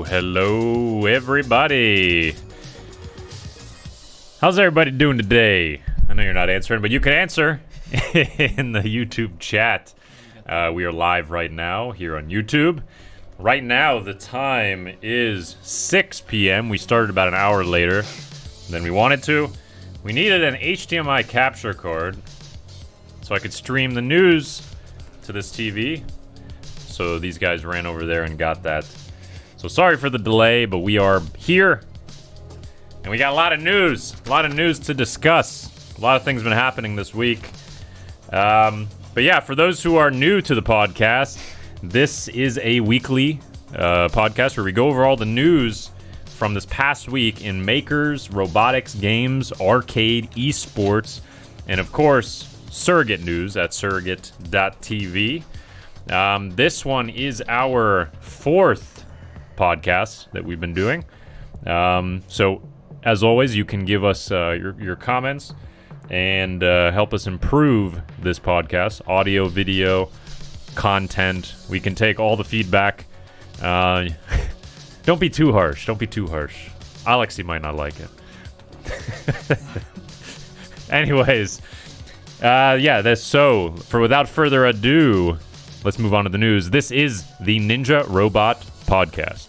Hello, everybody. How's everybody doing today? I know you're not answering, but you can answer in the YouTube chat. We are live right now here on YouTube. Right now, the time is 6 p.m. We started about an hour later than we wanted to. We needed an HDMI capture card so I could stream the news to this TV. So these guys ran over there and got that. So sorry for the delay, but we are here. And we got a lot of news to discuss. A lot of things been happening this week. But yeah, for those who are new to the podcast, this is a weekly podcast where we go over all the news from this past week in makers, robotics, games, arcade, esports, and of course, surrogate news at SurrogateTV. This one is our fourth podcast that we've been doing. So as always, you can give us your comments and help us improve this podcast, audio, video, content. We can take all the feedback. Don't be too harsh. Alexi might not like it. Anyways, so without further ado, let's move on to the news. This is the Ninja Robot Podcast.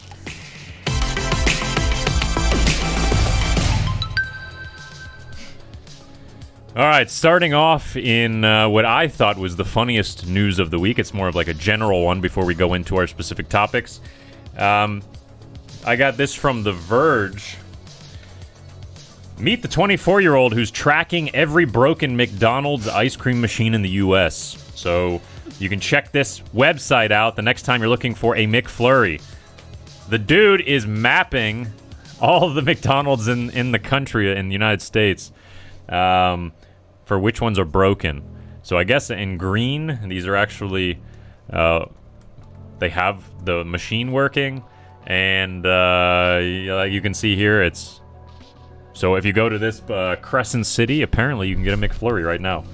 All right, starting off in what I thought was the funniest news of the week. It's more of like a general one before we go into our specific topics. I got this from The Verge. Meet the 24-year-old who's tracking every broken McDonald's ice cream machine in the U.S. So you can check this website out the next time you're looking for a McFlurry. The dude is mapping all of the McDonald's in the country, in the United States, for which ones are broken. So I guess in green, these are actually, they have the machine working, and you can see here, it's, so if you go to this Crescent City, apparently you can get a McFlurry right now.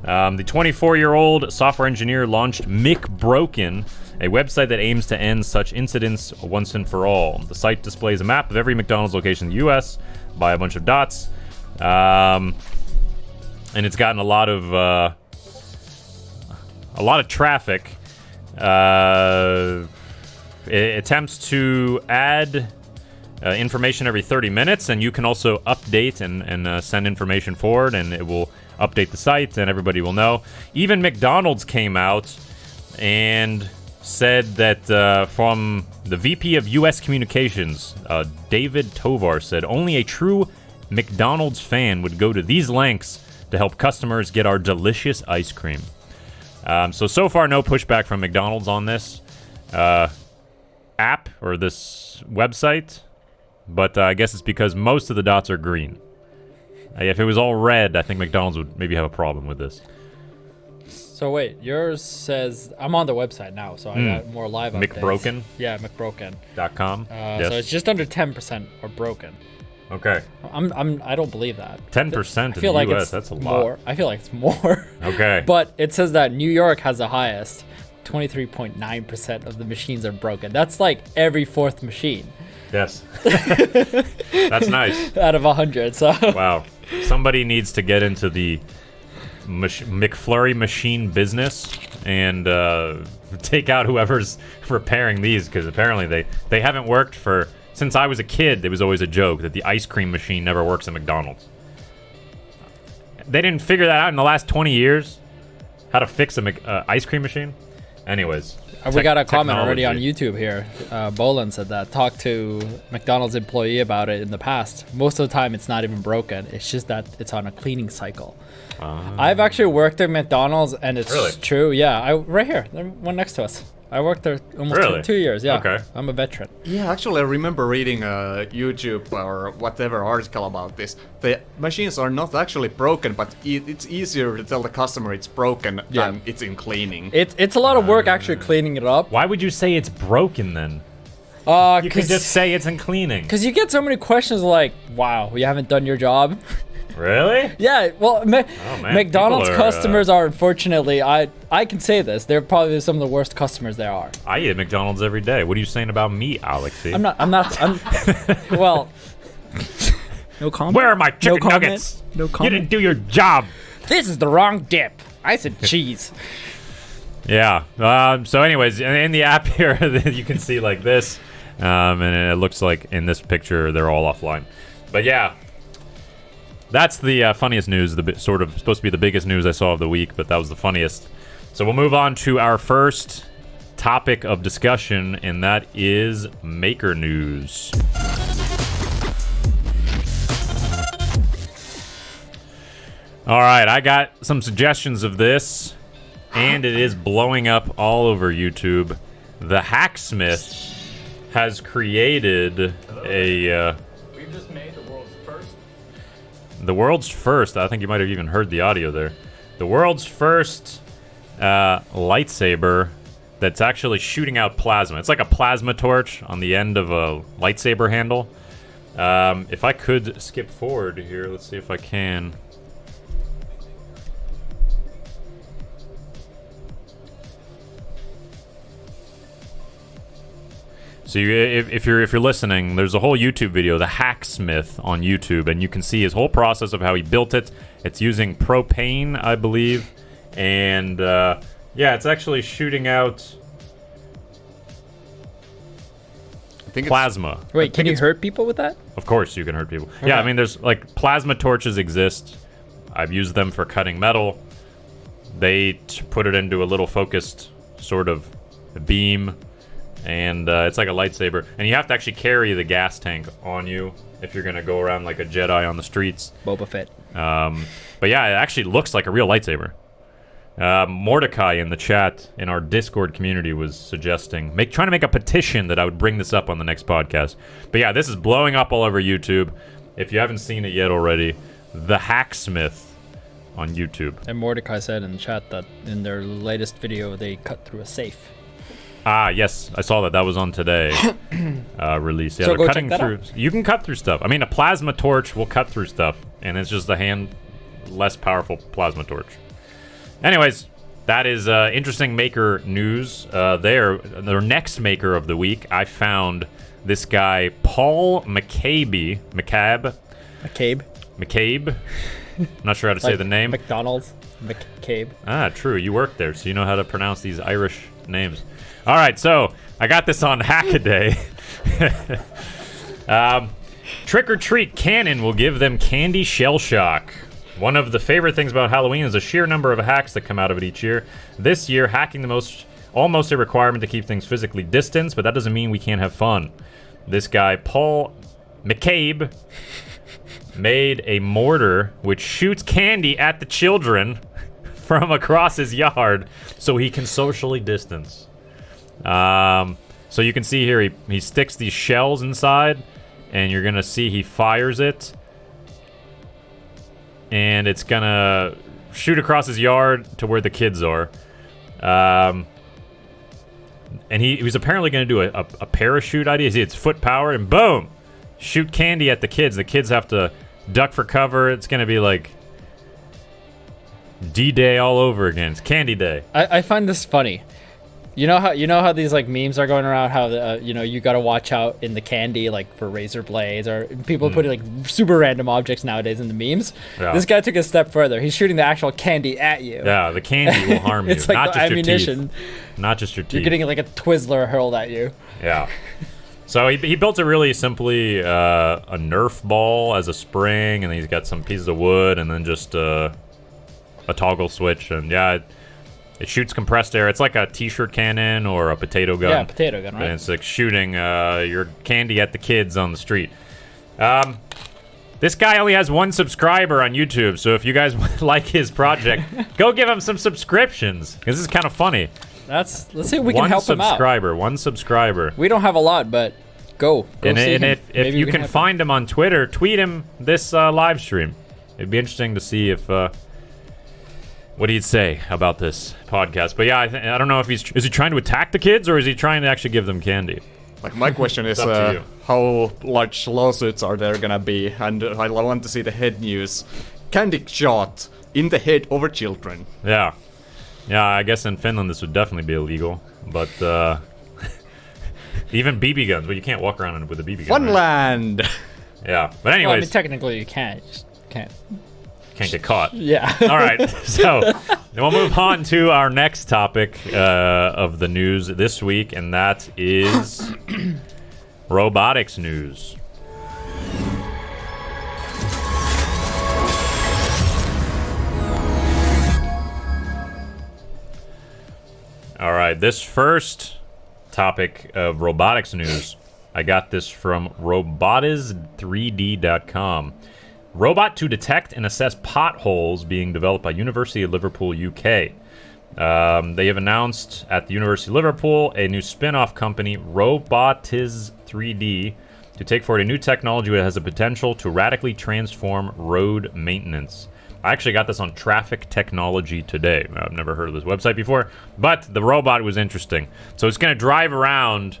The 24-year-old software engineer launched McBroken, a website that aims to end such incidents once and for all. The site displays a map of every McDonald's location in the U.S. by a bunch of dots. And it's gotten a lot of traffic. It attempts to add information every 30 minutes, and you can also update and send information forward, and it will update the site, and everybody will know. Even McDonald's came out and said that from the VP of U.S. Communications, David Tovar, said only a true McDonald's fan would go to these lengths to help customers get our delicious ice cream. So far, no pushback from McDonald's on this app or this website, but I guess it's because most of the dots are green. If it was all red, I think McDonald's would maybe have a problem with this. So wait, yours says, I'm on the website now, so I got more live updates. McBroken? Yeah, McBroken.com. Yes. So it's just under 10% are broken. Okay. I don't believe that. 10% in the US, that's a lot. More. I feel like it's more. Okay. But it says that New York has the highest. 23.9% of the machines are broken. That's like every fourth machine. Yes. That's nice. Out of 100, so. Wow. Somebody needs to get into the McFlurry machine business and take out whoever's repairing these, because apparently they haven't worked since I was a kid. It was always a joke that the ice cream machine never works at McDonald's. They didn't figure that out in the last 20 years, how to fix a ice cream machine. Anyways, we got a comment already on YouTube here. Bolan said that. Talked to McDonald's employee about it in the past. Most of the time, it's not even broken. It's just that it's on a cleaning cycle. I've actually worked at McDonald's, and it's really true. Yeah, right here, one next to us. I worked there almost Really? 2 years. Yeah. Okay. I'm a veteran. Yeah, actually, I remember reading a YouTube or whatever article about this. The machines are not actually broken, but it's easier to tell the customer it's broken than it's in cleaning. It's a lot of work actually cleaning it up. Why would you say it's broken then? You could just say it's in cleaning. Because you get so many questions like, wow, you haven't done your job. Really? Yeah, well, McDonald's People are, customers are unfortunately, I can say this, they're probably some of the worst customers there are. I eat at McDonald's every day. What are you saying about me, Alexi? Well, no comment? Where are my chicken nuggets? No You comment? didn't do your job. This is the wrong dip. I said cheese. Yeah. So anyways, in the app here, you can see like this. And it looks like in this picture, they're all offline. But yeah. That's the funniest news, sort of supposed to be the biggest news I saw of the week, but that was the funniest. So we'll move on to our first topic of discussion, and that is maker news. All right, I got some suggestions of this, and it is blowing up all over YouTube. The Hacksmith has created a... We've just made the world's first. The world's first, I think you might have even heard the audio there. The world's first lightsaber that's actually shooting out plasma. It's like a plasma torch on the end of a lightsaber handle. If I could skip forward here, let's see if I can. So if you're listening, there's a whole YouTube video, the Hacksmith on YouTube, and you can see his whole process of how he built it. It's using propane, I believe, and yeah, it's actually shooting out plasma. Wait, can you hurt people with that? Of course, you can hurt people. Okay. Yeah, I mean, there's like plasma torches exist. I've used them for cutting metal. They put it into a little focused sort of beam. And it's like a lightsaber. And you have to actually carry the gas tank on you if you're going to go around like a Jedi on the streets. Boba Fett. But yeah, it actually looks like a real lightsaber. Mordecai in the chat in our Discord community was suggesting, trying to make a petition that I would bring this up on the next podcast. But yeah, this is blowing up all over YouTube. If you haven't seen it yet already, the Hacksmith on YouTube. And Mordecai said in the chat that in their latest video, they cut through a safe. Ah, yes, I saw that. That was on today release. Yeah, So they're go cutting check that through. You can cut through stuff. I mean, a plasma torch will cut through stuff, and it's just a less powerful plasma torch. Anyways, that is interesting maker news. Their next maker of the week, I found this guy Paul McCabe. Not sure how to say the name. McDonald's. McCabe. Ah, true. You worked there, so you know how to pronounce these Irish names. All right, so I got this on Hackaday. Trick or treat, Canon will give them candy shell shock. One of the favorite things about Halloween is the sheer number of hacks that come out of it each year. This year, hacking almost a requirement to keep things physically distanced, but that doesn't mean we can't have fun. This guy, Paul McCabe, made a mortar which shoots candy at the children from across his yard so he can socially distance. So you can see here he sticks these shells inside, and you're gonna see he fires it, and it's gonna shoot across his yard to where the kids are. And he was apparently gonna do a parachute idea. See, it's foot power, and boom, shoot candy at the kids. The kids have to duck for cover. It's gonna be like D-Day all over again. It's Candy Day. I find this funny. You know how these like memes are going around, how you gotta watch out in the candy like for razor blades, or people putting like super random objects nowadays in the memes. Yeah. This guy took a step further. He's shooting the actual candy at you. Yeah, the candy will harm you. It's like not the just ammunition. Your teeth. Not just your teeth. You're getting like a Twizzler hurled at you. Yeah. So he built it really simply, a Nerf ball as a spring, and then he's got some pieces of wood, and then just a toggle switch, and yeah, it shoots compressed air. It's like a t-shirt cannon or a potato gun. Yeah, potato gun, right? And it's like shooting your candy at the kids on the street. This guy only has 1 subscriber on YouTube, so if you guys like his project, go give him some subscriptions, because this is kind of funny. Let's see if we can help him out. One subscriber. We don't have a lot, but go and see him. if you can find him on Twitter, tweet him this live stream. It'd be interesting to see if what he'd say about this podcast. But yeah, I don't know if is he trying to attack the kids or is he trying to actually give them candy? Like, my question is, up to you. how large lawsuits are there gonna be? And I want to see the head news. Candy shot in the head over children. Yeah. Yeah, I guess in Finland this would definitely be illegal. But, even BB guns, but you can't walk around with a BB gun. Funland! Right? Yeah. But anyways. Well, I mean, technically you can't. You just can't. Can't get caught. Yeah. All right. So then we'll move on to our next topic of the news this week, and that is robotics news. All right. This first topic of robotics news, I got this from robotics3d.com. Robot to detect and assess potholes being developed by University of Liverpool, UK. They have announced at the University of Liverpool a new spin-off company, Robotics3D, to take forward a new technology that has the potential to radically transform road maintenance. I actually got this on Traffic Technology today. I've never heard of this website before, but the robot was interesting. So it's going to drive around,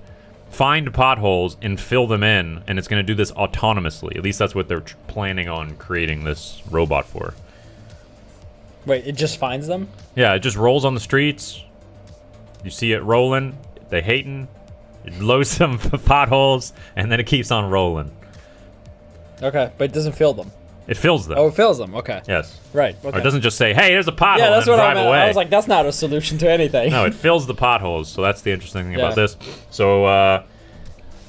find potholes and fill them in, and it's going to do this autonomously. At least that's what they're planning on creating this robot for. Wait, it just finds them? Yeah, it just rolls on the streets. You see it rolling, they hating, it blows some potholes, and then it keeps on rolling. Okay, but it doesn't fill them. It fills them. Oh, it fills them. Okay. Yes. Right. Okay. Or it doesn't just say, hey, there's a pothole, Yeah, that's and what drive I meant. away. I was like, that's not a solution to anything. No, it fills the potholes, so that's the interesting thing about Yeah. this. So,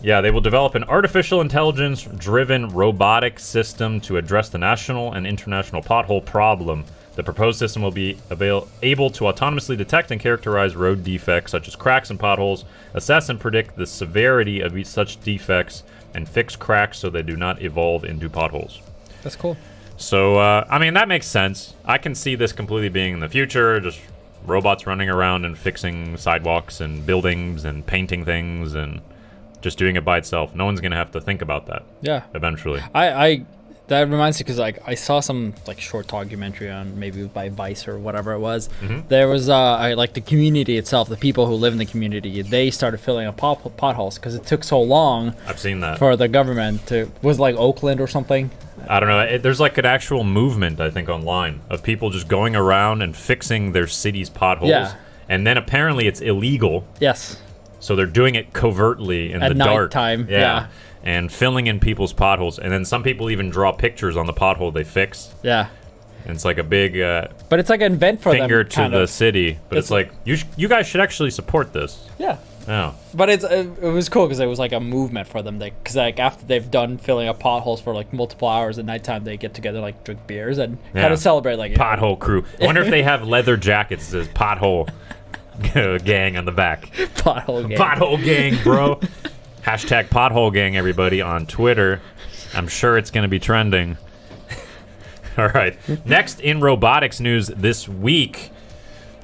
yeah, they will develop an artificial intelligence-driven robotic system to address the national and international pothole problem. The proposed system will be able to autonomously detect and characterize road defects such as cracks and potholes, assess and predict the severity of each such defects, and fix cracks so they do not evolve into potholes. That's cool. So, I mean, that makes sense. I can see this completely being in the future, just robots running around and fixing sidewalks and buildings and painting things and just doing it by itself. No one's going to have to think about that. Yeah. Eventually. That reminds me because I saw some like short documentary on maybe by Vice or whatever it was. Mm-hmm. There was like the community itself, the people who live in the community, they started filling up potholes because it took so long. I've seen that. For the government to was like Oakland or something. I don't know. There's like an actual movement, I think, online of people just going around and fixing their city's potholes. Yeah. And then apparently it's illegal. Yes. So they're doing it covertly in At the dark. nighttime, yeah. And filling in people's potholes. And then some people even draw pictures on the pothole they fixed. Yeah. And it's like a big but it's like an event for finger them, to the city. But it's like, you guys should actually support this. Yeah. Oh. But it was cool because it was like a movement for them. Because like after they've done filling up potholes for like multiple hours at nighttime, they get together like drink beers and kind of celebrate like pothole crew. I wonder if they have leather jackets that says pothole gang on the back. Pothole gang. Pothole gang, bro. Hashtag pothole gang, everybody, on Twitter. I'm sure it's going to be trending. All right. Next in robotics news this week,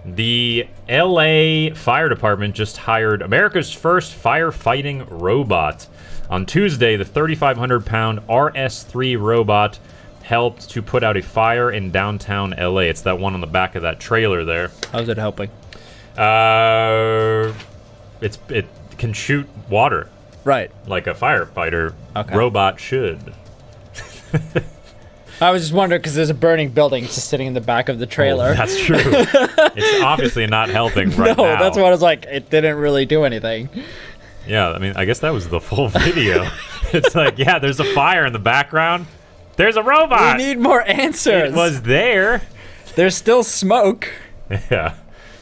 the LA Fire Department just hired America's first firefighting robot. On Tuesday, the 3,500-pound RS3 robot helped to put out a fire in downtown LA. It's that one on the back of that trailer there. How's it helping? It can shoot water. Right. Like a firefighter robot should. I was just wondering because there's a burning building just sitting in the back of the trailer. Oh, that's true. It's obviously not helping right now. No, that's what I was like. It didn't really do anything. Yeah, I mean, I guess that was the full video. It's like, yeah, there's a fire in the background. There's a robot. We need more answers. It was there. There's still smoke. Yeah.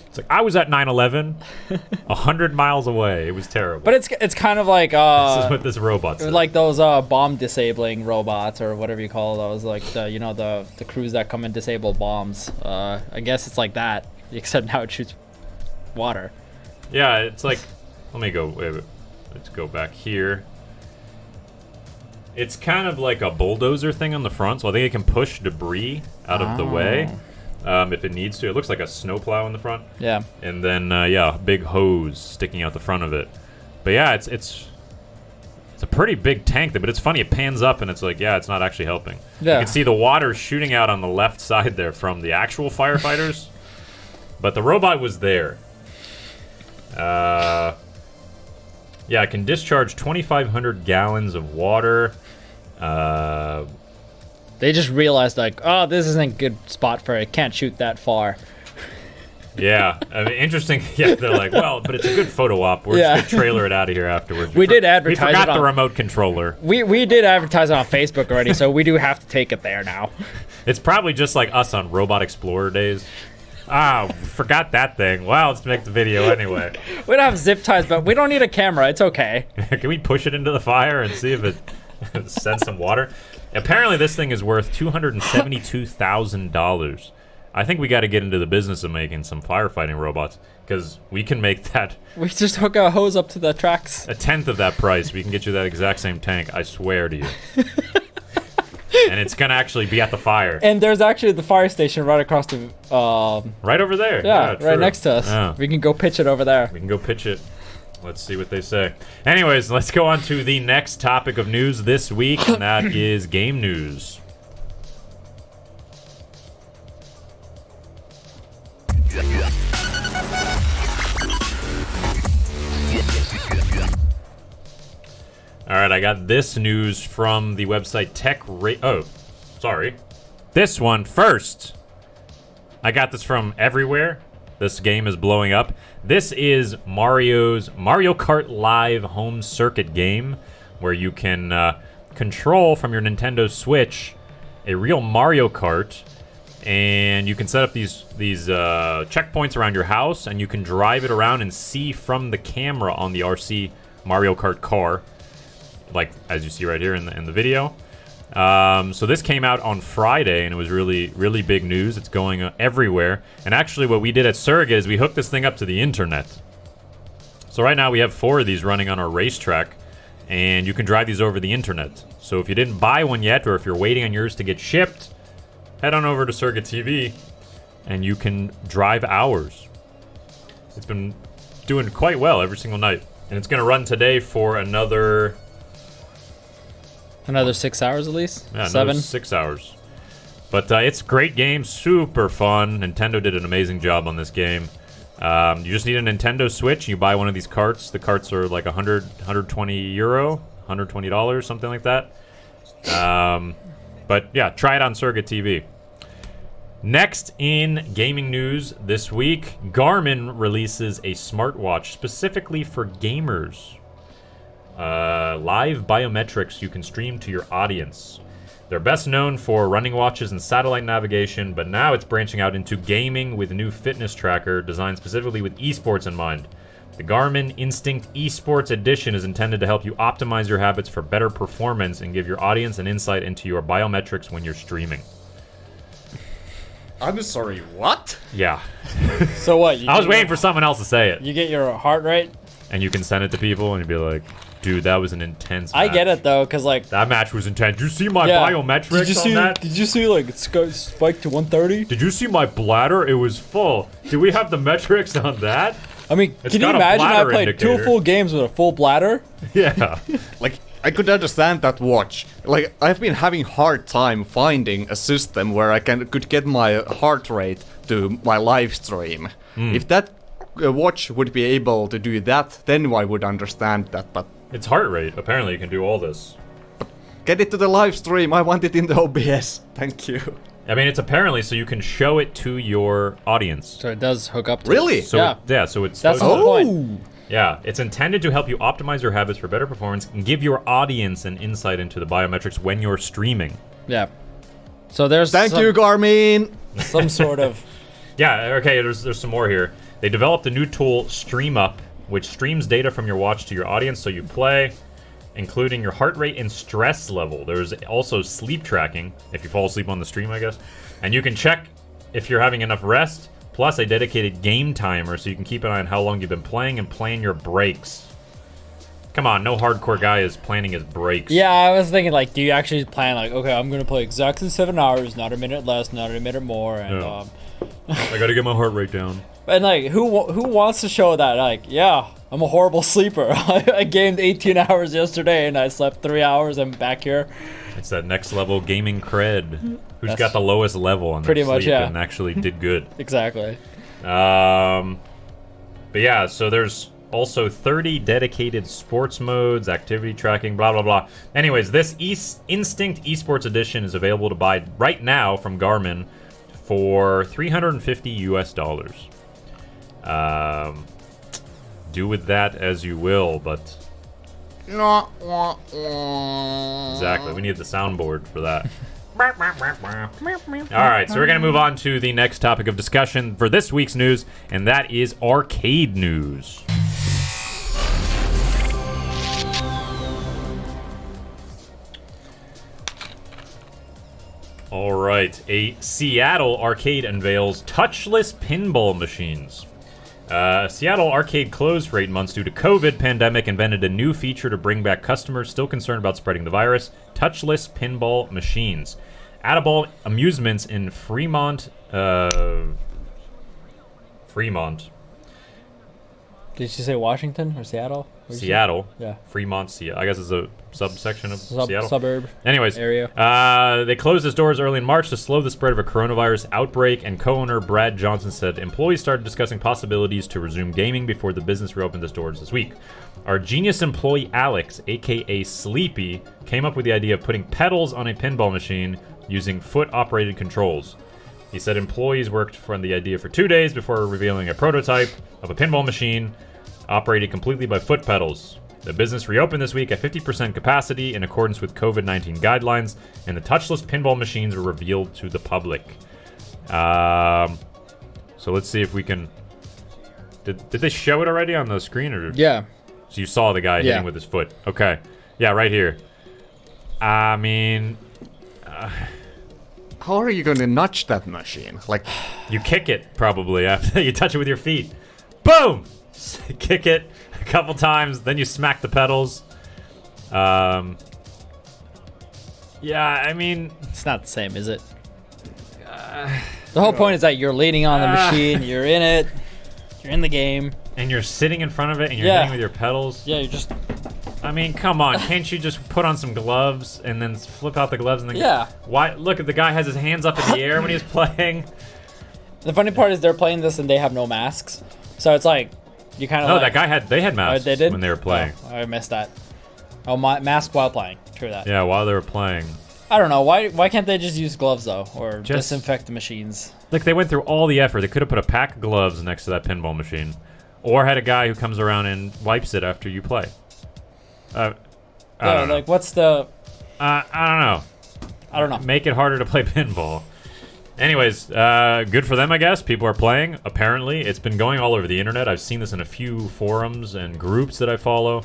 It's like, I was at 9/11, 100 miles away. It was terrible. But it's kind of like this is what this robot said. like those bomb disabling robots or whatever you call those, like the crews that come and disable bombs. I guess it's like that, except now it shoots water. Yeah, it's like, let me go. Wait, let's go back here. It's kind of like a bulldozer thing on the front, so I think it can push debris out of the way. if it needs to. It looks like a snowplow in the front. Yeah. And then, yeah, big hose sticking out the front of it. But yeah, it's a pretty big tank, but it's funny. It pans up, and it's like, yeah, it's not actually helping. Yeah. You can see the water shooting out on the left side there from the actual firefighters. But the robot was there. Yeah, it can discharge 2,500 gallons of water. They just realized, like, oh, this isn't a good spot for it. Can't shoot that far. Yeah, I mean, interesting. Yeah, they're like, well, but it's a good photo op. We're just gonna trailer it out of here afterwards. We did advertise We forgot it on, the remote controller. We did advertise it on Facebook already, so we do have to take it there now. It's probably just like us on Robot Explorer days. Ah, forgot that thing. Well, let's make the video anyway. We don't have zip ties, but we don't need a camera. It's okay. Can we push it into the fire and see if it sends some water? Apparently, this thing is worth $272,000. I think we got to get into the business of making some firefighting robots, because we can make that We just hook a hose up to the tracks. a tenth of that price. We can get you that exact same tank, I swear to you. And it's going to actually be at the fire. And there's actually the fire station right across the... Right over there. yeah, true. right next to us. Yeah. We can go pitch it over there. We can go pitch it. Let's see what they say. Anyways, let's go on to the next topic of news this week, and that is game news. All right, I got this news from the website This one first. I got this from everywhere. This game is blowing up. This is Mario's Mario Kart Live home circuit game, where you can control from your Nintendo Switch a real Mario Kart, and you can set up these checkpoints around your house, and you can drive it around and see from the camera on the RC Mario Kart car, like as you see right here in the video. So this came out on Friday, and it was really, really big news. It's going everywhere. And actually what we did at Surrogate is we hooked this thing up to the internet. So right now we have 4 of these running on our racetrack, and you can drive these over the internet. So if you didn't buy one yet, or if you're waiting on yours to get shipped, head on over to SurrogateTV, and you can drive ours. It's been doing quite well every single night. And it's going to run today for another 6 hours at least? Yeah, 7? another 6 hours. But it's a great game, super fun. Nintendo did an amazing job on this game. You just need a Nintendo Switch. You buy one of these carts. The carts are like 120 euro, $120, something like that. But yeah, try it on SurrogateTV. Next in gaming news this week, Garmin releases a smartwatch specifically for gamers. Live biometrics you can stream to your audience. They're best known for running watches and satellite navigation, but now it's branching out into gaming with a new fitness tracker designed specifically with esports in mind. The Garmin Instinct Esports Edition is intended to help you optimize your habits for better performance and give your audience an insight into your biometrics when you're streaming. I'm sorry, what? Yeah. So what? I was waiting for someone else to say it. You get your heart rate? And you can send it to people and you'd be like, dude, that was an intense match. I get it though, because like... That match was intense. Did you see my biometrics on that? Did you see like it spiked to 130? Did you see my bladder? It was full. Do we have the metrics on that? I mean, It's can you got a imagine I bladder played indicator. 2 full games with a full bladder? Yeah. Like, I could understand that watch. Like, I've been having hard time finding a system where I could get my heart rate to my live stream. If that watch would be able to do that, then I would understand that, but It's heart rate. Apparently you can do all this. get it to the live stream, I want it in the OBS. Thank you. I mean, it's apparently so you can show it to your audience. So it does hook up to Really? So Yeah. so it's That's the supposed whole to- point. Yeah, it's intended to help you optimize your habits for better performance and give your audience an insight into the biometrics when you're streaming. Yeah. So there's Thank you, Garmin! some sort of... Yeah, okay, there's some more here. They developed a new tool, StreamUp, which streams data from your watch to your audience so you play, including your heart rate and stress level. There's also sleep tracking, if you fall asleep on the stream, I guess. And you can check if you're having enough rest, plus a dedicated game timer so you can keep an eye on how long you've been playing and plan your breaks. Come on, no hardcore guy is planning his breaks. Yeah, I was thinking, like, do you actually plan, like, okay, I'm going to play exactly 7 hours, not a minute less, not a minute more, and, Yeah. I gotta get my heart rate down. and like, who wants to show that, like, yeah, I'm a horrible sleeper. I gamed 18 hours yesterday, and I slept 3 hours, I'm back here. It's that next level gaming cred. Who's That's got the lowest level on their pretty much, sleep yeah. and actually did good. Exactly. But yeah, so there's also 30 dedicated sports modes, activity tracking, blah, blah, blah. Anyways, this Instinct Esports Edition is available to buy right now from Garmin for $350 US. Do with that as you will, but... Exactly, we need the soundboard for that. Alright, so we're going to move on to the next topic of discussion for this week's news, and that is arcade news. Alright, a Seattle arcade unveils touchless pinball machines. Seattle arcade closed for 8 months due to COVID pandemic, invented a new feature to bring back customers still concerned about spreading the virus, touchless pinball machines. Addaball Amusements in Fremont. Did you say Washington or Seattle? Seattle. Yeah. Fremont, Seattle. I guess it's a subsection of Seattle. Suburb. Anyways, area. They closed its doors early in March to slow the spread of a coronavirus outbreak, and co-owner Brad Johnson said employees started discussing possibilities to resume gaming before the business reopened its doors this week. Our genius employee Alex, aka Sleepy, came up with the idea of putting pedals on a pinball machine using foot-operated controls. He said employees worked on the idea for 2 days before revealing a prototype of a pinball machine operated completely by foot pedals. The business reopened this week at 50% capacity in accordance with COVID-19 guidelines, and the touchless pinball machines were revealed to the public. So let's see if we can... Did they show it already on the screen? Or... Yeah. So you saw the guy hitting with his foot. Okay. Yeah, right here. I mean... How are you going to nudge that machine? Like, you kick it, probably, after you touch it with your feet. Boom! Kick it a couple times, then you smack the pedals. Yeah, I mean... It's not the same, is it? The whole point is that you're leaning on the machine, you're in it, you're in the game. And you're sitting in front of it and you're hitting with your pedals. Yeah, you're just... I mean, come on, can't you just put on some gloves and then flip out the gloves and then... Yeah. Why? Look, the guy has his hands up in the air when he's playing. The funny part is they're playing this and they have no masks. So it's like, you kind of No, that guy they had masks they did? when they were playing. Oh, I missed that. Oh, mask while playing. True that. Yeah, while they were playing. I don't know. Why can't they just use gloves, though? Or disinfect the machines? Look, they went through all the effort. They could have put a pack of gloves next to that pinball machine. Or had a guy who comes around and wipes it after you play. I don't know. Like, what's the... I don't know. I don't know. Make it harder to play pinball. Anyways, good for them, I guess. People are playing, apparently. It's been going all over the internet. I've seen this in a few forums and groups that I follow.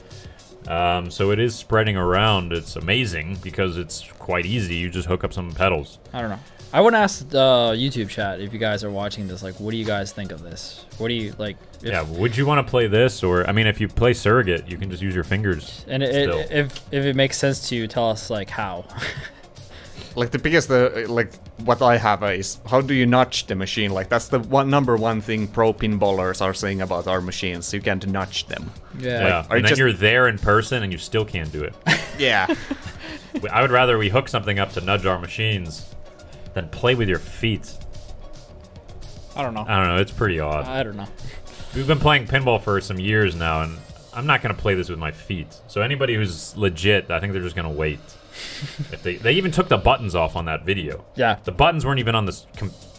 So it is spreading around. It's amazing because it's quite easy. You just hook up some pedals. I don't know. I want to ask the YouTube chat, if you guys are watching this, like, what do you guys think of this? What do you, like... Yeah, would you want to play this? Or, I mean, if you play Surrogate, you can just use your fingers. And if it makes sense to you, tell us, like, how. like the biggest, like what I have is how do you nudge the machine? Like that's the number one thing pro pinballers are saying about our machines. You can't nudge them. Yeah. And then you're there in person and you still can't do it. Yeah. I would rather we hook something up to nudge our machines than play with your feet. I don't know. I don't know. It's pretty odd. I don't know. We've been playing pinball for some years now, and I'm not going to play this with my feet. So anybody who's legit, I think they're just going to wait. If they even took the buttons off on that video. Yeah. The buttons weren't even on this...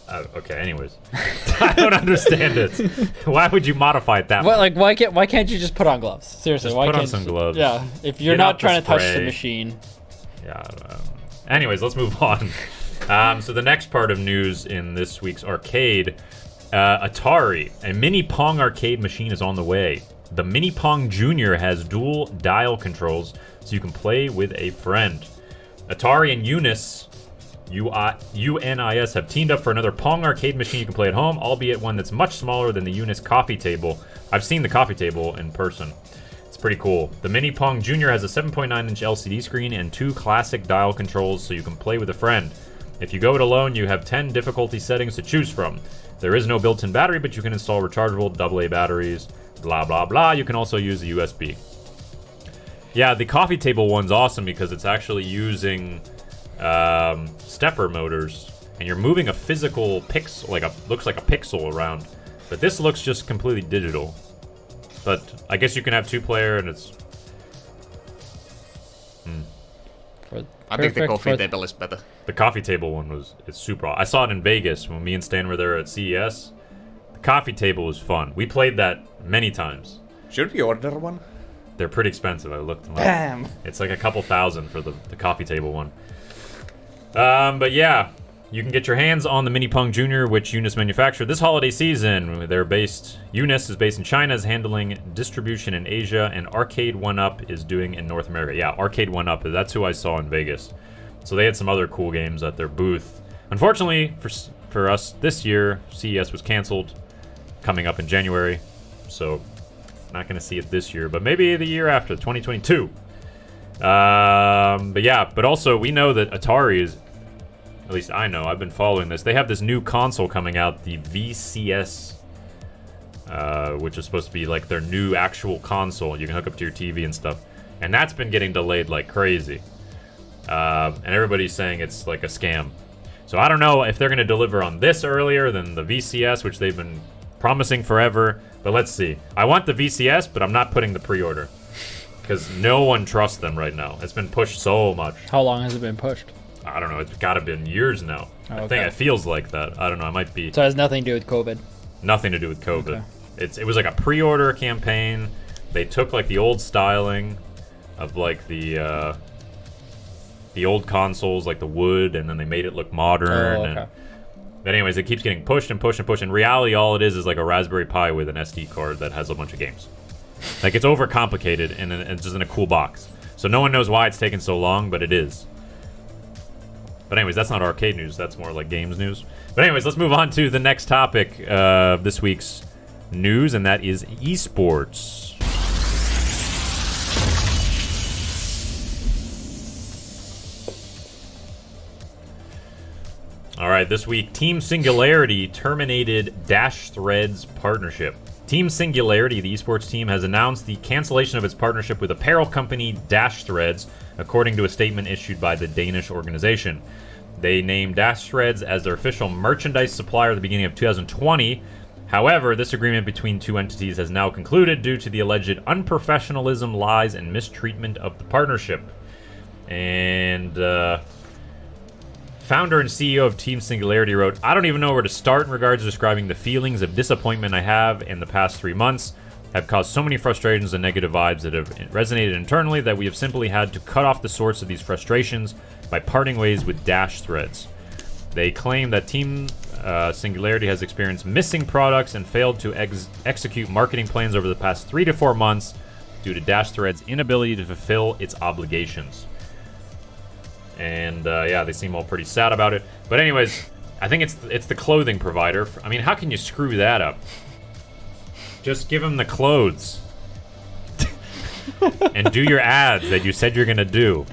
okay, anyways. I don't understand it. Why would you modify it that way? Like, why can't you just put on gloves? Seriously, just why put can't on some you, gloves. Yeah, if you're not trying to touch the machine. Yeah. Anyways, let's move on. So the next part of news in this week's arcade, Atari, a mini Pong arcade machine is on the way. The Mini Pong Junior has dual dial controls, so you can play with a friend. Atari and UNIS have teamed up for another Pong arcade machine you can play at home, albeit one that's much smaller than the UNIS coffee table. I've seen the coffee table in person. It's pretty cool. The Mini Pong Junior has a 7.9-inch LCD screen and 2 classic dial controls so you can play with a friend. If you go it alone, you have 10 difficulty settings to choose from. There is no built-in battery, but you can install rechargeable AA batteries, blah, blah, blah. You can also use a USB. Yeah, the coffee table one's awesome because it's actually using stepper motors, and you're moving a physical pixel, looks like a pixel around. But this looks just completely digital. But I guess you can have 2-player, and it's... I think the coffee table is better. The coffee table one it's super awesome. I saw it in Vegas when me and Stan were there at CES. The coffee table was fun. We played that many times. Should we order one? They're pretty expensive. I looked them up. Damn. It's like a couple thousand for the coffee table one. But yeah, you can get your hands on the Mini Pong Junior, which Unis manufactured this holiday season. Unis is based in China, is handling distribution in Asia, and Arcade 1UP is doing in North America. Yeah, Arcade 1UP, that's who I saw in Vegas. So they had some other cool games at their booth. Unfortunately, for us this year, CES was canceled, coming up in January. So not going to see it this year, but maybe the year after, 2022. But yeah, but also we know that Atari is, at least I know, I've been following this. They have this new console coming out, the VCS, which is supposed to be like their new actual console. You can hook up to your TV and stuff. And that's been getting delayed like crazy. And everybody's saying it's like a scam. So I don't know if they're going to deliver on this earlier than the VCS, which they've been promising forever. But let's see. I want the VCS, but I'm not putting the pre-order. Because no one trusts them right now. It's been pushed so much. How long has it been pushed? I don't know. It's got to be years now. Oh, I think it feels like that. I don't know. It might be. So it has nothing to do with COVID? Nothing to do with COVID. Okay. It was like a pre-order campaign. They took like the old styling of like the old consoles, like the wood, and then they made it look modern. Oh, okay. But anyways, it keeps getting pushed and pushed and pushed. In reality, all it is like a Raspberry Pi with an SD card that has a bunch of games. Like, it's overcomplicated, and it's just in a cool box. So no one knows why it's taken so long, but it is. But anyways, that's not arcade news. That's more like games news. But anyways, let's move on to the next topic of this week's news, and that is esports. All right, this week, Team Singularity terminated Dash Threads partnership. Team Singularity, the esports team, has announced the cancellation of its partnership with apparel company Dash Threads, according to a statement issued by the Danish organization. They named Dash Threads as their official merchandise supplier at the beginning of 2020. However, this agreement between two entities has now concluded due to the alleged unprofessionalism, lies, and mistreatment of the partnership. And founder and CEO of Team Singularity wrote, "I don't even know where to start in regards to describing the feelings of disappointment I have in the past 3 months. Have caused so many frustrations and negative vibes that have resonated internally that we have simply had to cut off the source of these frustrations by parting ways with Dash Threads." They claim that Team Singularity has experienced missing products and failed to execute marketing plans over the past 3 to 4 months due to Dash Threads' inability to fulfill its obligations. And yeah, they seem all pretty sad about it. But anyways, I think it's the clothing provider. I mean, how can you screw that up? Just give them the clothes. And do your ads that you said you're going to do.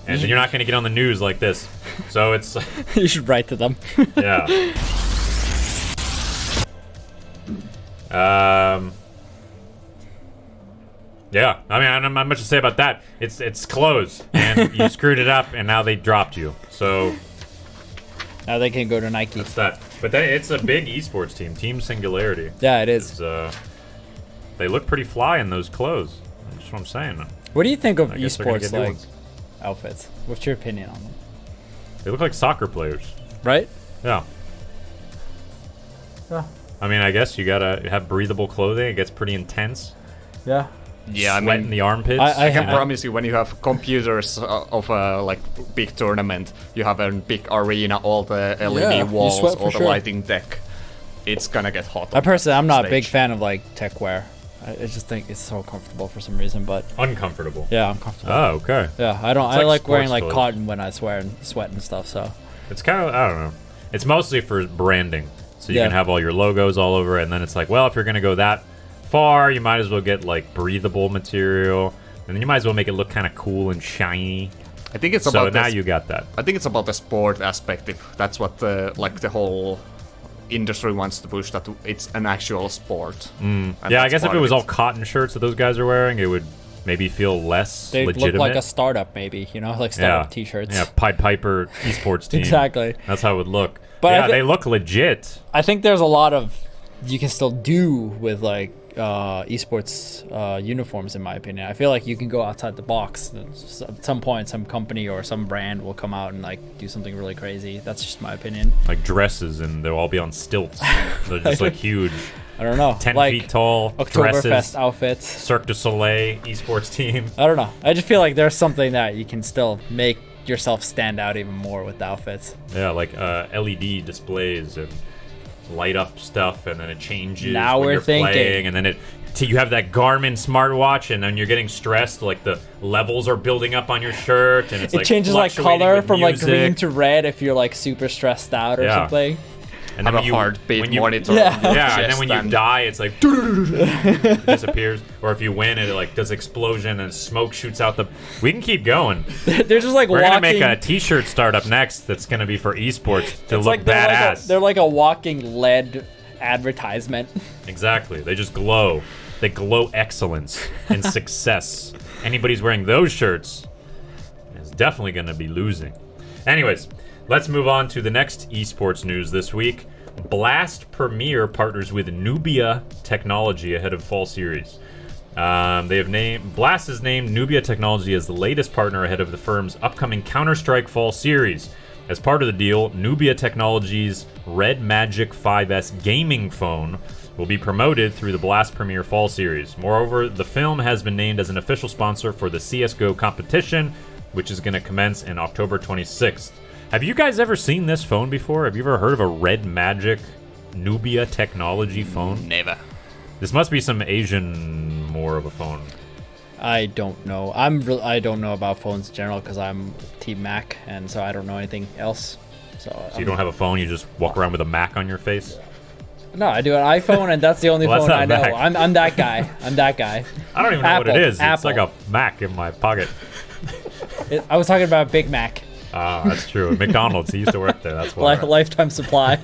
And then you're not going to get on the news like this. So it's... You should write to them. Yeah. Yeah, I mean, I don't have much to say about that. It's clothes, and you screwed it up, and now they dropped you. So Now they can go to Nike. that's that. But it's a big esports team, Team Singularity. Yeah, it is. They look pretty fly in those clothes. That's what I'm saying. What do you think of I guess they're gonna esports get new like ones. outfits? What's your opinion on them? They look like soccer players. Right? Yeah. Yeah. I mean, I guess you gotta have breathable clothing. It gets pretty intense. Yeah. Yeah, I Sweat in mean, the armpits. I can promise you, when you have computers of a like big tournament, you have a big arena, all the LED Yeah, you walls, sweat for all the sure. lighting deck. It's gonna get hot. I personally, I'm not a big stage. fan of like tech wear. I just think it's so comfortable for some reason, but Uncomfortable. yeah, I'm comfortable. Oh, okay. Yeah, I don't. It's I like like wearing sports like clothes. cotton when I sweat and stuff. So It's kind of, I don't know. It's mostly for branding. So you Yeah. can have all your logos all over it, and then it's like, well, if you're going to go that far, you might as well get like breathable material, and then you might as well make it look kind of cool and shiny. I think it's So about now this- you got that. I think it's about the sport aspect. If that's what the whole industry wants to push, that it's an actual sport. And Yeah, I that's guess if part it of was all cotton shirts that those guys are wearing, it would maybe feel less They legitimate. look like a startup, maybe, you know, like startup t-shirts. Yeah, Pied Piper esports team. Exactly. That's how it would look. But Yeah, I thi- they look legit. I think there's a lot of you can still do with like esports uniforms, in my opinion. I feel like you can go outside the box. At some point, some company or some brand will come out and like do something really crazy. That's just my opinion. Like dresses, and they'll all be on stilts. They're just like huge. I don't know. 10 like feet tall, Oktoberfest dresses, outfits. Cirque du Soleil esports team. I don't know. I just feel like there's something that you can still make yourself stand out even more with the outfits. Yeah, like LED displays and light up stuff, and then it changes Now when we're you're thinking. playing, and then you have that Garmin smartwatch, and then you're getting stressed, like the levels are building up on your shirt, and it's It like changes like fluctuating color with from like music. green to red if you're like super stressed out or Yeah. something. And Have then a when heartbeat when you, monitor. Yeah. on your Yeah, and then chest when you die, it's like it disappears. Or if you win, it like does explosion and smoke shoots out the. We can keep going. They're just like We're walking. gonna make a T-shirt startup next that's gonna be for esports to it's look like badass. they're like a walking LED advertisement. Exactly. They just glow. They glow excellence and success. Anybody's wearing those shirts is definitely going to be losing. Anyways, let's move on to the next esports news this week. Blast Premier partners with Nubia Technology ahead of fall series. Blast has named Nubia Technology as the latest partner ahead of the firm's upcoming Counter-Strike fall series. As part of the deal, Nubia Technology's Red Magic 5S gaming phone will be promoted through the Blast Premier Fall Series. Moreover, the film has been named as an official sponsor for the CSGO competition, which is going to commence in October 26th. Have you guys ever seen this phone before? Have you ever heard of a Red Magic Nubia Technology phone? Never. This must be some Asian more of a phone. I don't know. I don't know about phones in general because I'm Team Mac, and so I don't know anything else. So So you don't have a phone, you just walk around with a Mac on your face? No, I do an iPhone, and that's the only Well, phone that's I not know. Mac. I'm that guy. I'm that guy. I don't even know what it Apple. is. It's Apple. like a Mac in my pocket. I was talking about Big Mac, Ah, that's true. McDonald's, he used to work there. That's why. lifetime supply.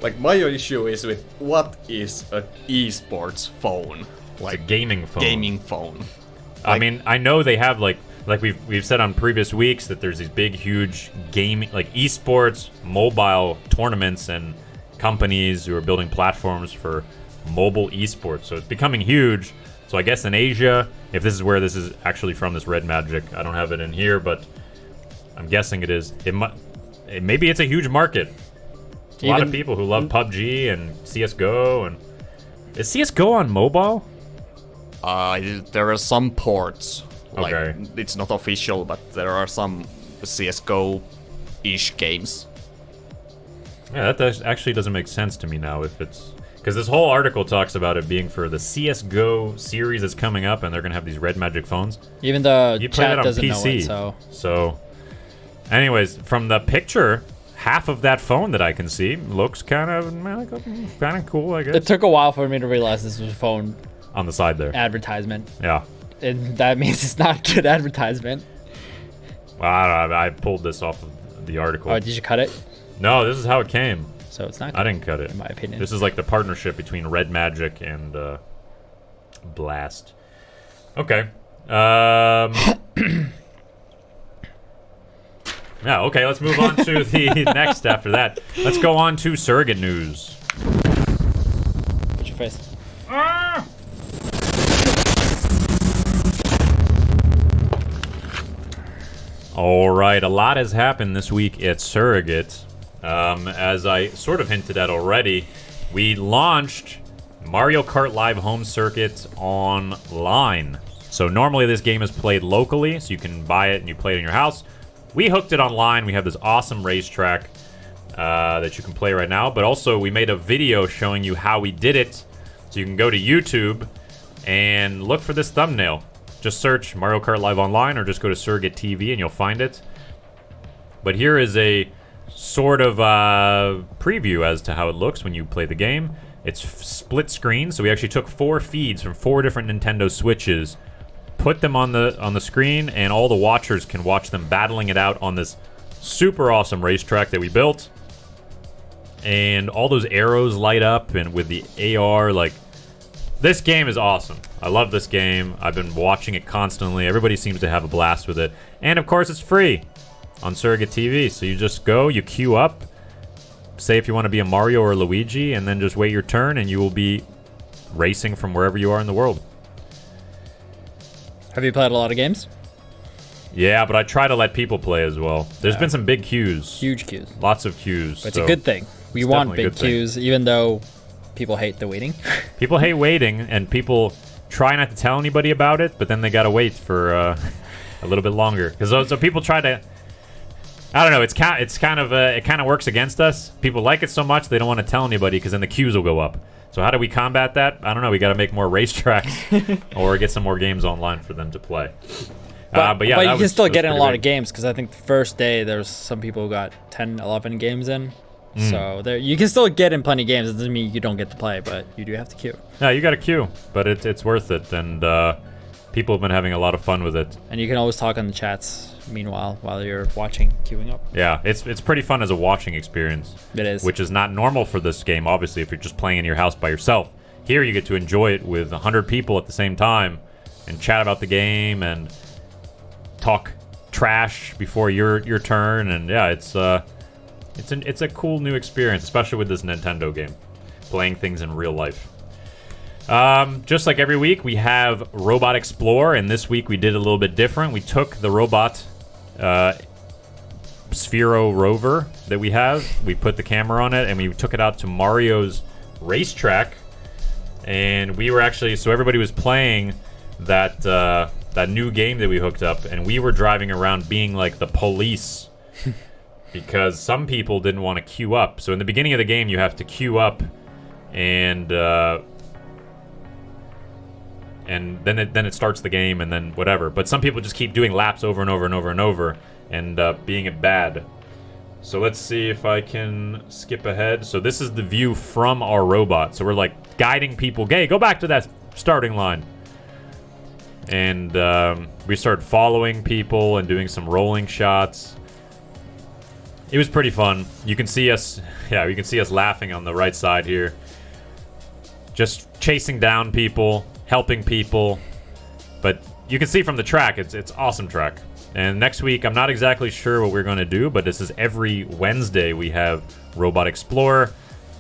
Like my issue is with what is an esports phone? Like Like a gaming phone. gaming phone. I mean, I know they have like we've said on previous weeks that there's these big, huge gaming like esports mobile tournaments and companies who are building platforms for mobile esports. So it's becoming huge. So I guess in Asia, if this is where this is actually from, this Red Magic, I don't have it in here, but I'm guessing it is. Maybe it's a huge market. A lot of Even- people who love PUBG and CS:GO, and is CS:GO on mobile? There are some ports. Like, Okay. it's not official, but there are some CS:GO-ish games. Yeah, that actually doesn't make sense to me now. If it's because this whole article talks about it being for the CS:GO series that's coming up, and they're gonna have these Red Magic phones. Even the You play chat that on doesn't PC. know it, so So, anyways, from the picture, half of that phone that I can see looks kind of cool, I guess. it took a while for me to realize this was a phone On the side there, advertisement, yeah. and that means it's not good advertisement. Well, I pulled this off of the article. Oh, did you cut it? No, this is how it came. So it's not. I Good, didn't cut it. in my opinion. This is like the partnership between Red Magic and Blast. Okay. Yeah, okay, let's move on to the next after that. Let's go on to surrogate news. Put your face. All right, a lot has happened this week at Surrogate. As I sort of hinted at already, we launched Mario Kart Live Home Circuit online. So normally this game is played locally, so you can buy it and you play it in your house. We hooked it online. We have this awesome racetrack that you can play right now, but also we made a video showing you how we did it. So you can go to YouTube and look for this thumbnail. Just search Mario Kart Live Online or just go to SurrogateTV and you'll find it. But here is a sort of preview as to how it looks when you play the game. It's split screen, so we actually took 4 feeds from 4 different Nintendo Switches, put them on the screen, and all the watchers can watch them battling it out on this super awesome racetrack that we built. And all those arrows light up, and with the AR, like, this game is awesome. I love this game. I've been watching it constantly. Everybody seems to have a blast with it. And of course, it's free on SurrogateTV. So you just go, you queue up, say if you want to be a Mario or Luigi, and then just wait your turn, and you will be racing from wherever you are in the world. Have you played a lot of games? Yeah, but I try to let people play as well. There's been some big queues. Huge queues. Lots of queues. But it's a good thing. We want big queues, even though people hate the waiting. People hate waiting, and people try not to tell anybody about it, but then they gotta wait for a little bit longer. Because so people try to... I don't know. It kind of works against us. People like it so much they don't want to tell anybody because then the queues will go up. So how do we combat that? I don't know. We got to make more racetracks or get some more games online for them to play. But yeah, you can still get in a lot great. of games because I think the first day there's some people who got 10, 11 games in. So you can still get in plenty of games. It doesn't mean you don't get to play, but you do have to queue. Yeah, you got to queue, but it's worth it, and people have been having a lot of fun with it. And you can always talk on the chats meanwhile while you're watching, queuing up. Yeah, it's pretty fun as a watching experience. It is. Which is not normal for this game, obviously, if you're just playing in your house by yourself. Here you get to enjoy it with 100 people at the same time and chat about the game and talk trash before your turn, and yeah, it's a cool new experience, especially with this Nintendo game, playing things in real life. Just like every week, we have Robot Explore, and this week we did a little bit different. We took the robot Sphero rover that we have, we put the camera on it, and we took it out to Mario's racetrack, and we were actually, so everybody was playing that that new game that we hooked up, and we were driving around being like the police because some people didn't want to queue up. So in the beginning of the game, you have to queue up, and then it starts the game, and then whatever. But some people just keep doing laps over and over and over and over, and being it bad. So let's see if I can skip ahead. So this is the view from our robot. So we're like guiding people. Hey, go back to that starting line. And we started following people and doing some rolling shots. It was pretty fun. You can see us, yeah, you can see us laughing on the right side here. Just chasing down people, helping people. But you can see from the track, it's awesome track. And next week, I'm not exactly sure what we're going to do, but this is every Wednesday we have Robot Explorer.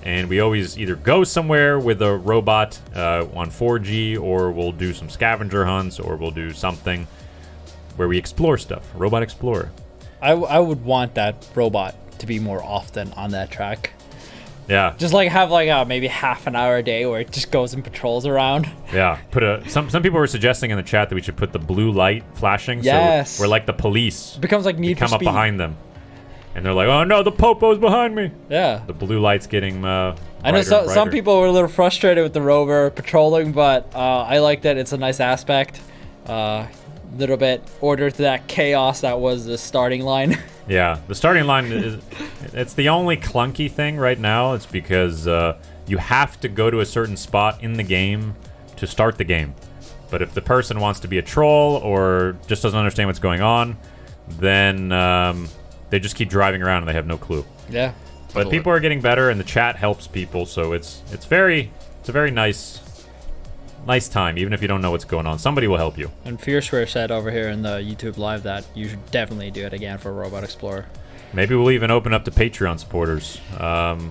And we always either go somewhere with a robot on 4G, or we'll do some scavenger hunts, or we'll do something where we explore stuff. Robot Explorer. I would want that robot to be more often on that track. Yeah. Just like have like maybe half an hour a day where it just goes and patrols around. Yeah. Some people were suggesting in the chat that we should put the blue light flashing. Yes. So we're like the police. It becomes like Need for Speed. Come up behind them. And they're like, oh no, the popo's behind me. Yeah. The blue light's getting I know some people were a little frustrated with the rover patrolling, but I like that it's a nice aspect. Little bit order to that chaos that was the starting line. Yeah, the starting line it's the only clunky thing right now. It's because you have to go to a certain spot in the game to start the game. But if the person wants to be a troll or just doesn't understand what's going on, then they just keep driving around and they have no clue. Yeah. But people are getting better, and the chat helps people, so it's a very nice time, even if you don't know what's going on. Somebody will help you. And Fierceware said over here in the YouTube live that you should definitely do it again for Robot Explorer. Maybe we'll even open up to Patreon supporters,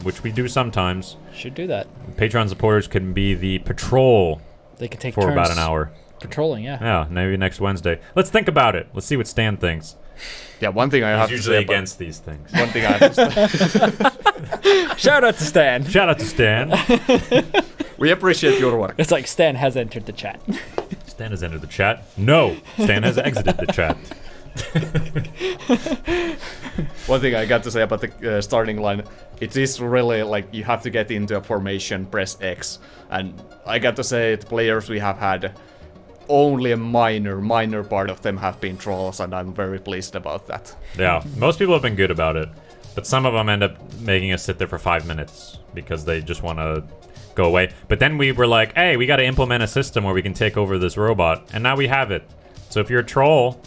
which we do sometimes. Should do that. Patreon supporters can be the patrol. They can take for turns about an hour. Patrolling, yeah. Yeah, maybe next Wednesday. Let's think about it. Let's see what Stan thinks. Yeah, one thing I have to say usually against these things. One thing I have to say. Shout out to Stan. Shout out to Stan. We appreciate your work. It's like Stan has entered the chat. Stan has entered the chat. No, Stan has exited the chat. One thing I got to say about the starting line, it is really like you have to get into a formation, press X. And I got to say, the players we have had, only a minor part of them have been trolls, and I'm very pleased about that. Yeah, most people have been good about it, but some of them end up making us sit there for 5 minutes because they just want to go away. But then we were like, hey, we got to implement a system where we can take over this robot, and now we have it. So if you're a troll,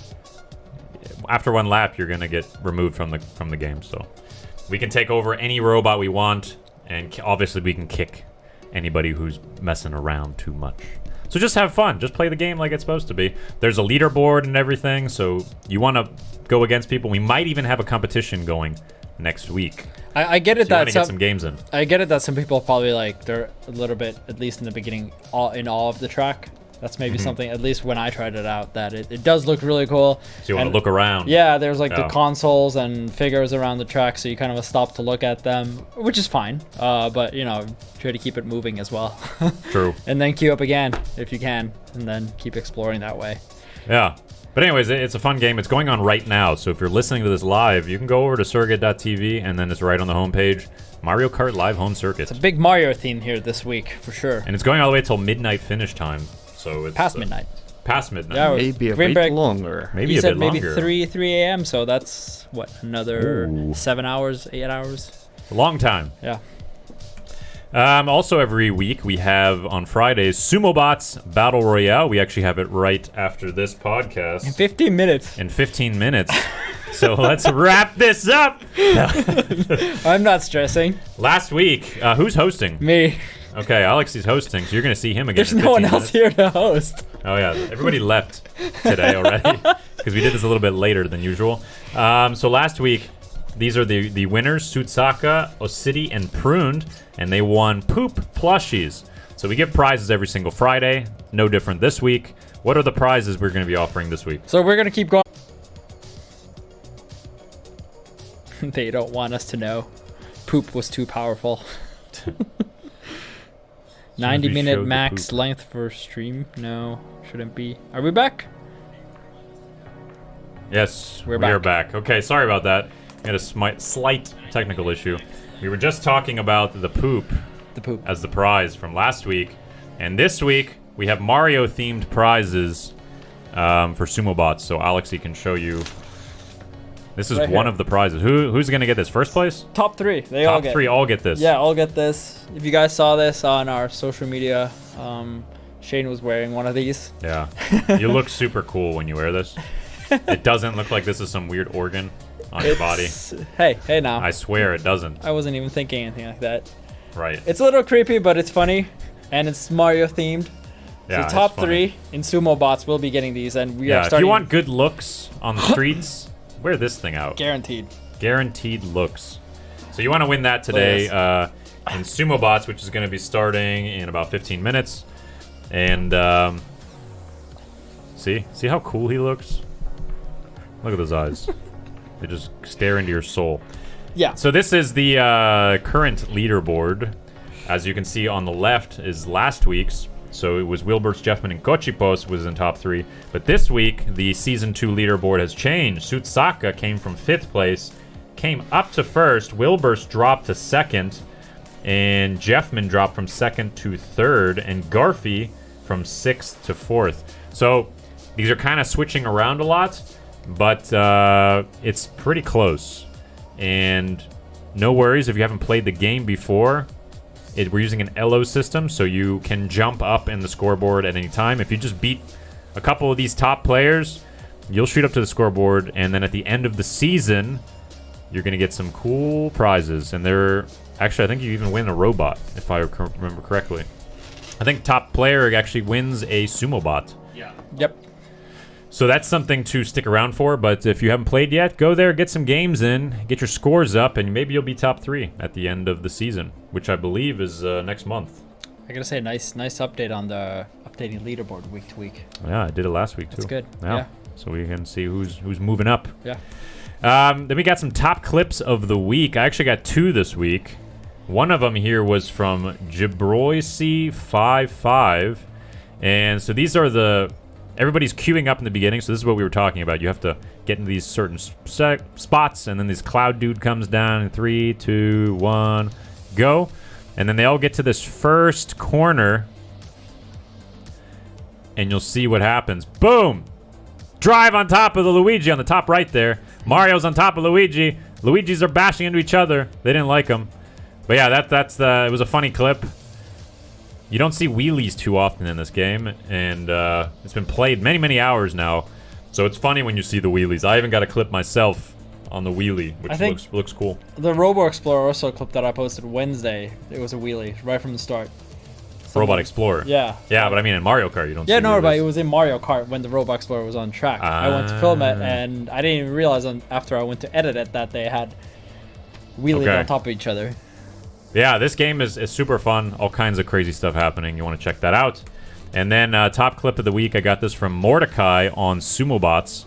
after one lap, you're gonna get removed from the game. So we can take over any robot we want, and obviously we can kick anybody who's messing around too much. So just have fun. Just play the game like it's supposed to be. There's a leaderboard and everything, so you want to go against people. We might even have a competition going next week. I get it So you that want to get some games in. I get it that some people probably like they're a little bit, at least in the beginning, in awe of the track. That's maybe something, at least when I tried it out, that it does look really cool. So you want to look around. Yeah, there's like the consoles and figures around the track, so you kind of stop to look at them, which is fine. But, you know, try to keep it moving as well. True. And then queue up again, if you can, and then keep exploring that way. Yeah. But anyways, it's a fun game. It's going on right now, so if you're listening to this live, you can go over to SurrogateTV, and then it's right on the homepage. Mario Kart Live Home Circuit. It's a big Mario theme here this week, for sure. And it's going all the way till midnight finish time. So it's Past midnight. Past midnight. Yeah, Maybe a Green bit Break- longer. Maybe He a said bit maybe longer. 3 a.m., so that's, what, another Ooh. 7 hours, 8 hours? A long time. Yeah. Also, every week we have on Fridays SumoBots Battle Royale. We actually have it right after this podcast. In 15 minutes. In 15 minutes. So let's wrap this up. I'm not stressing. Last week, who's hosting? Me. Okay, Alex is hosting, so you're going to see him again. There's in no one 15 else minutes. here to host. Oh yeah, everybody left today already because we did this a little bit later than usual. So last week, these are the winners: Sutsaka, Osidi, and Pruned, and they won Poop plushies. So we give prizes every single Friday. No different this week. What are the prizes we're going to be offering this week? So we're going to keep going. They don't want us to know. Poop was too powerful. 90-minute showed the max poop. length for stream? No, shouldn't be. Are we back? Yes, We're we are back. back. Okay, sorry about that. We had a slight technical issue. We were just talking about the poop The poop. as the prize from last week, and this week we have Mario-themed prizes for SumoBots. So Alexi can show you. This is Right one here. of the prizes. Who's gonna get this? First place? Top 3. They all Top get. 3 all get this. Yeah, I'll get this. If you guys saw this on our social media, Shane was wearing one of these. Yeah. You look super cool when you wear this. It doesn't look like this is some weird organ on your body. Hey now. I swear it doesn't. I wasn't even thinking anything like that. Right. It's a little creepy, but it's funny, and it's Mario themed. Yeah, So it's top funny. 3 in sumo bots will be getting these, and we are Yeah, if starting. you want good looks on the streets, wear this thing out. guaranteed. Guaranteed looks. So you want to win that today in SumoBots, which is going to be starting in about 15 minutes. And see how cool he looks? Look at those eyes. They just stare into your soul. Yeah. So this is the current leaderboard. As you can see on the left is last week's. So it was Wilburst, Jeffman, and Kochipos was in top 3. But this week, the Season 2 leaderboard has changed. Sutsaka came from 5th place, came up to 1st. Wilburst dropped to 2nd. And Jeffman dropped from 2nd to 3rd. And Garfy from 6th to 4th. So these are kind of switching around a lot. But it's pretty close. And no worries if you haven't played the game before. We're using an LO system, so you can jump up in the scoreboard at any time. If you just beat a couple of these top players, you'll shoot up to the scoreboard, and then at the end of the season, you're going to get some cool prizes. And actually, I think you even win a robot, if I remember correctly. I think top player actually wins a sumo bot. Yeah. Yep. So that's something to stick around for, but if you haven't played yet, go there, get some games in, get your scores up, and maybe you'll be top 3 at the end of the season, which I believe is next month. I gotta say, nice update on the updating leaderboard week to week. Yeah, I did it last week too. That's good. Yeah. Yeah. So we can see who's moving up. Yeah. Then we got some top clips of the week. I actually got 2 this week. One of them here was from Jabroisi55. And so these are everybody's queuing up in the beginning, so this is what we were talking about. You have to get into these certain spots, and then this cloud dude comes down in 3, 2, 1, go. And then they all get to this first corner, and you'll see what happens. Boom! Drive on top of the Luigi on the top right there. Mario's on top of Luigi. Luigi's are bashing into each other. They didn't like him. But yeah, it was a funny clip. You don't see wheelies too often in this game, and it's been played many hours now. So it's funny when you see the wheelies. I even got a clip myself on the wheelie, which looks cool. The Robo Explorer also clip that I posted Wednesday. It was a wheelie right from the start. Robot Explorer. Yeah. Yeah, but I mean in Mario Kart you don't see no, wheelies. but it was in Mario Kart when the Robot Explorer was on track. I went to film it, and I didn't even realize after I went to edit it that they had wheelies on top of each other. Yeah, this game is super fun. All kinds of crazy stuff happening. You want to check that out. And then top clip of the week, I got this from Mordecai on Sumo Bots.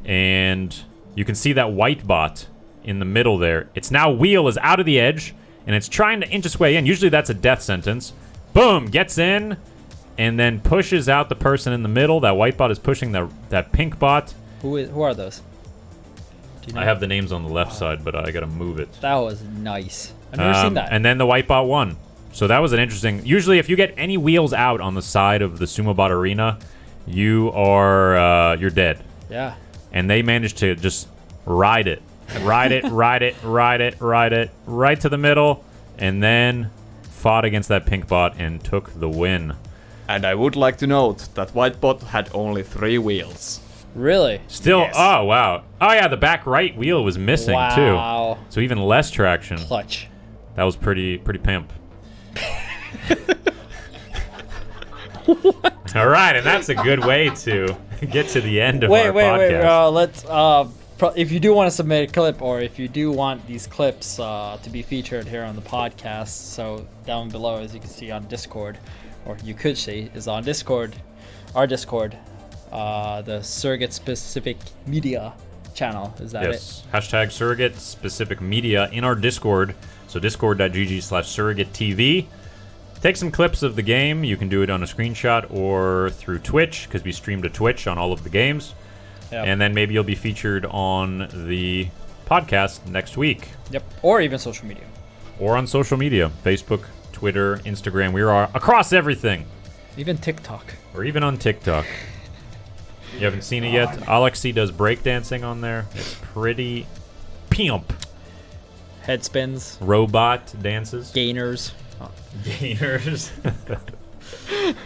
And you can see that white bot in the middle there. Its now wheel is out of the edge, and it's trying to inch its way in. Usually that's a death sentence. Boom, gets in, and then pushes out the person in the middle. That white bot is pushing that pink bot. Who are those? Do you know? I have the names on the left side, but I gotta move it. That was nice. I've never seen that. And then the white bot won. So that was an interesting... Usually, if you get any wheels out on the side of the Sumo Bot arena, you're dead. Yeah. And they managed to just ride it. Ride it right to the middle, and then fought against that pink bot and took the win. And I would like to note that white bot had only 3 wheels. Really? Still, Yes. Oh, wow. Oh, yeah, the back right wheel was missing, Wow. too. So even less traction. Clutch. That was pretty pimp. All right, and that's a good way to get to the end of our podcast. Let's. If you do want to submit a clip, or if you do want these clips to be featured here on the podcast, so down below, as you can see on Discord, or you could see, is on Discord, our Discord, the Surrogate Specific Media channel. Is that Yes. Hashtag Surrogate Specific Media in our Discord. So discord.gg/SurrogateTV. Take some clips of the game. You can do it on a screenshot or through Twitch, because we stream to Twitch on all of the games. Yep. And then maybe you'll be featured on the podcast next week. Yep. Or even social media. Or on social media. Facebook, Twitter, Instagram. We are across everything. Even TikTok. Or even on TikTok. You haven't seen it yet? Alexi does breakdancing on there. It's pretty pimp. Head spins. Robot dances. Gainers. Gainers.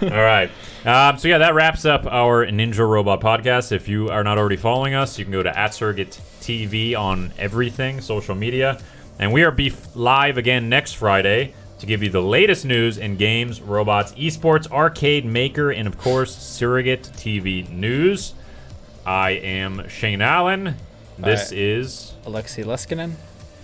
All right. So yeah, that wraps up our Ninja Robot podcast. If you are not already following us, you can go to @SurrogateTV on everything, social media. And we are live again next Friday to give you the latest news in games, robots, esports, arcade, maker, and of course, Surrogate TV news. I am Shane Allen. This is Alexi Leskinen.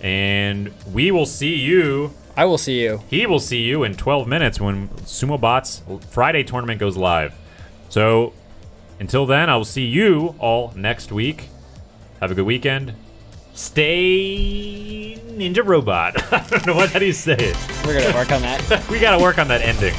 And we will see you. I will see you. He will see you in 12 minutes when Sumo Bot's Friday tournament goes live. So, until then, I will see you all next week. Have a good weekend. Stay Ninja Robot. I don't know how do you say it. We're going to work on that. We got to work on that ending.